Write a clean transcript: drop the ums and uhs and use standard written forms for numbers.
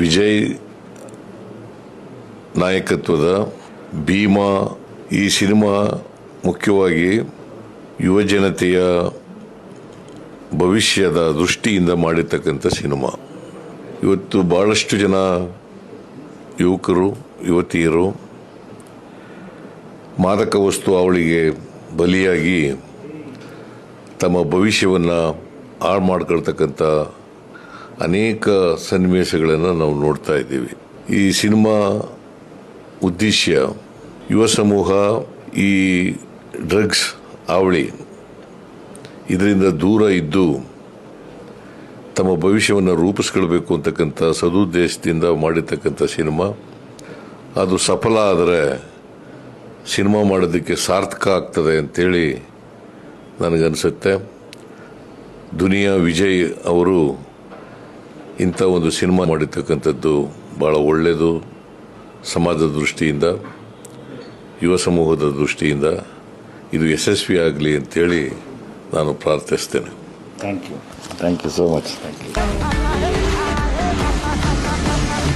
ವಿಜಯ್ ನಾಯಕತ್ವದ ಭೀಮಾ ಈ ಸಿನಿಮಾ ಮುಖ್ಯವಾಗಿ ಯುವಜನತೆಯ ಭವಿಷ್ಯದ ದೃಷ್ಟಿಯಿಂದ ಮಾಡಿರ್ತಕ್ಕಂಥ ಸಿನಿಮಾ. ಇವತ್ತು ಬಹಳಷ್ಟು ಜನ ಯುವಕರು ಯುವತಿಯರು ಮಾದಕ ವಸ್ತು ಅವಳಿಗೆ ಬಲಿಯಾಗಿ ತಮ್ಮ ಭವಿಷ್ಯವನ್ನು ಹಾಳು ಮಾಡ್ಕೊಳ್ತಕ್ಕಂಥ ಅನೇಕ ಸನ್ನಿವೇಶಗಳನ್ನು ನಾವು ನೋಡ್ತಾ ಇದ್ದೀವಿ. ಈ ಸಿನಿಮಾ ಉದ್ದೇಶ ಯುವ ಸಮೂಹ ಈ ಡ್ರಗ್ಸ್ ಅವಳಿ ಇದರಿಂದ ದೂರ ಇದ್ದು ತಮ್ಮ ಭವಿಷ್ಯವನ್ನು ರೂಪಿಸ್ಕೊಳ್ಬೇಕು ಅಂತಕ್ಕಂಥ ಸದುದ್ದೇಶದಿಂದ ಮಾಡಿರ್ತಕ್ಕಂಥ ಸಿನಿಮಾ. ಅದು ಸಫಲ ಆದರೆ ಸಿನಿಮಾ ಮಾಡೋದಕ್ಕೆ ಸಾರ್ಥಕ ಆಗ್ತದೆ ಅಂತೇಳಿ ನನಗನ್ಸುತ್ತೆ. ದುನಿಯಾ ವಿಜಯ್ ಅವರು ಇಂಥ ಒಂದು ಸಿನಿಮಾ ಮಾಡಿರ್ತಕ್ಕಂಥದ್ದು ಭಾಳ ಒಳ್ಳೆಯದು. ಸಮಾಜದ ದೃಷ್ಟಿಯಿಂದ, ಯುವ ಸಮೂಹದ ದೃಷ್ಟಿಯಿಂದ ಇದು ಯಶಸ್ವಿಯಾಗಲಿ ಅಂತೇಳಿ ನಾನು ಪ್ರಾರ್ಥಿಸ್ತೇನೆ. Thank you so much. Thank you.